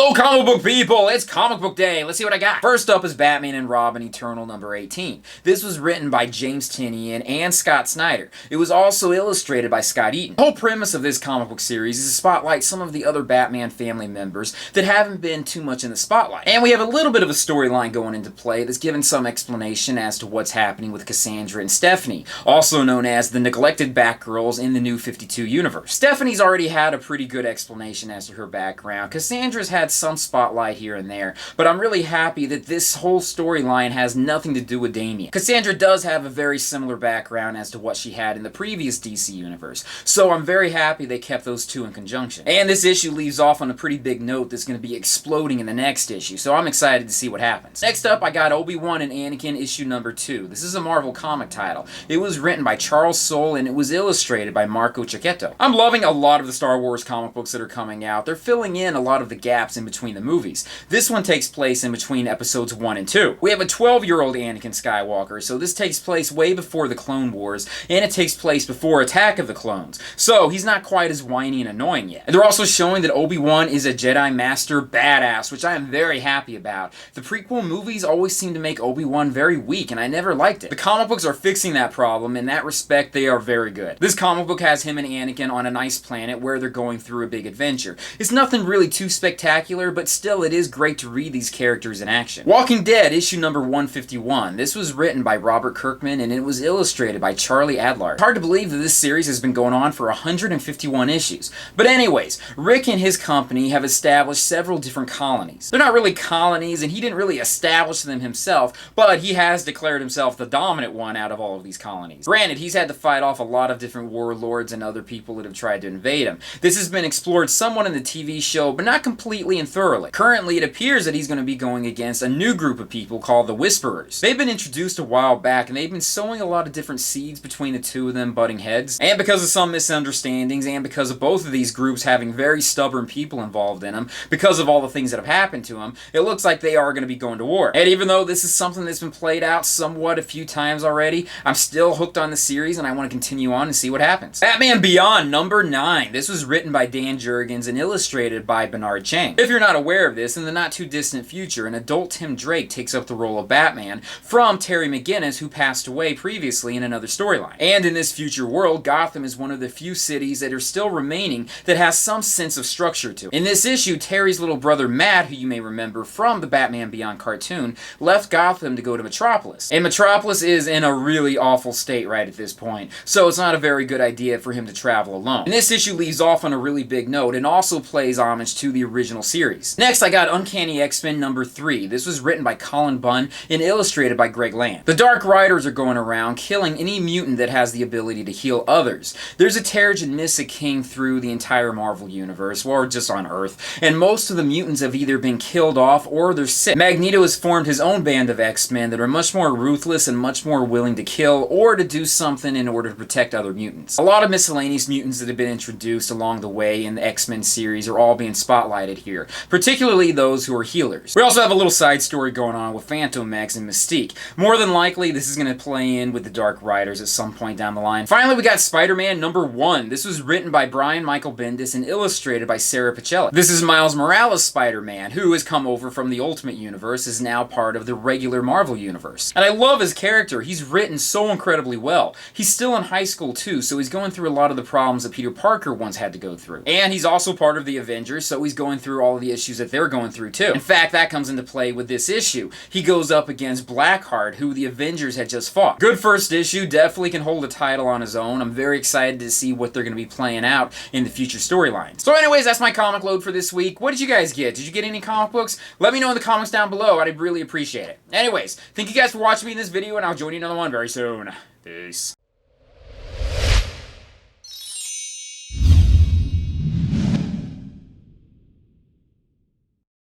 Hello comic book people, it's comic book day. Let's see what I got. First up is Batman and Robin Eternal number 18. This was written by James Tynion and Scott Snyder. It was also illustrated by Scott Eaton. The whole premise of this comic book series is to spotlight some of the other Batman family members that haven't been too much in the spotlight. And we have a little bit of a storyline going into play that's given some explanation as to what's happening with Cassandra and Stephanie, also known as the neglected Batgirls in the New 52 universe. Stephanie's already had a pretty good explanation as to her background. Cassandra's had some spotlight here and there, but I'm really happy that this whole storyline has nothing to do with Damian. Cassandra does have a very similar background as to what she had in the previous DC universe, so I'm very happy they kept those two in conjunction. And this issue leaves off on a pretty big note that's going to be exploding in the next issue, so I'm excited to see what happens. Next up, I got Obi Wan and Anakin issue number 2. This is a Marvel comic title. It was written by Charles Soule and it was illustrated by Marco Checchetto. I'm loving a lot of the Star Wars comic books that are coming out. They're filling in a lot of the gaps in between the movies. This one takes place in between episodes 1 and 2. We have a 12-year-old Anakin Skywalker, so this takes place way before the Clone Wars, and it takes place before Attack of the Clones, so he's not quite as whiny and annoying yet. And they're also showing that Obi-Wan is a Jedi Master badass, which I am very happy about. The prequel movies always seem to make Obi-Wan very weak, and I never liked it. The comic books are fixing that problem. In that respect, they are very good. This comic book has him and Anakin on a nice planet where they're going through a big adventure. It's nothing really too spectacular, but still it is great to read these characters in action. Walking Dead, issue number 151. This was written by Robert Kirkman and it was illustrated by Charlie Adlard. Hard to believe that this series has been going on for 151 issues. But anyways, Rick and his company have established several different colonies. They're not really colonies and he didn't really establish them himself, but he has declared himself the dominant one out of all of these colonies. Granted, he's had to fight off a lot of different warlords and other people that have tried to invade him. This has been explored somewhat in the TV show, but not completely and thoroughly. Currently, it appears that he's going to be going against a new group of people called the Whisperers. They've been introduced a while back, and they've been sowing a lot of different seeds between the two of them butting heads. And because of some misunderstandings, and because of both of these groups having very stubborn people involved in them, because of all the things that have happened to them, it looks like they are going to be going to war. And even though this is something that's been played out somewhat a few times already, I'm still hooked on the series, and I want to continue on and see what happens. Batman Beyond number 9. This was written by Dan Jurgens and illustrated by Bernard Chang. If you're not aware of this, in the not too distant future, an adult Tim Drake takes up the role of Batman from Terry McGinnis, who passed away previously in another storyline. And in this future world, Gotham is one of the few cities that are still remaining that has some sense of structure to it. In this issue, Terry's little brother Matt, who you may remember from the Batman Beyond cartoon, left Gotham to go to Metropolis. And Metropolis is in a really awful state right at this point, so it's not a very good idea for him to travel alone. And this issue leaves off on a really big note and also plays homage to the original series. Next, I got Uncanny X-Men number 3. This was written by Colin Bunn and illustrated by Greg Land. The Dark Riders are going around killing any mutant that has the ability to heal others. There's a Terrigen Mist that came through the entire Marvel universe, or just on Earth, and most of the mutants have either been killed off or they're sick. Magneto has formed his own band of X-Men that are much more ruthless and much more willing to kill or to do something in order to protect other mutants. A lot of miscellaneous mutants that have been introduced along the way in the X-Men series are all being spotlighted here, particularly those who are healers. We also have a little side story going on with Phantom X and Mystique. More than likely, this is going to play in with the Dark Riders at some point down the line. Finally, we got Spider-Man number 1. This was written by Brian Michael Bendis and illustrated by Sarah Pichelli. This is Miles Morales' Spider-Man, who has come over from the Ultimate Universe, is now part of the regular Marvel Universe. And I love his character. He's written so incredibly well. He's still in high school too, so he's going through a lot of the problems that Peter Parker once had to go through. And he's also part of the Avengers, so he's going through all of the issues that they're going through too. In fact, that comes into play with this issue. He goes up against Blackheart, who the Avengers had just fought. Good first issue, definitely can hold a title on his own. I'm very excited to see what they're going to be playing out in the future storylines. So anyways, that's my comic load for this week. What did you guys get? Did you get any comic books? Let me know in the comments down below. I'd really appreciate it. Anyways, thank you guys for watching me in this video, and I'll join you in another one very soon. Peace.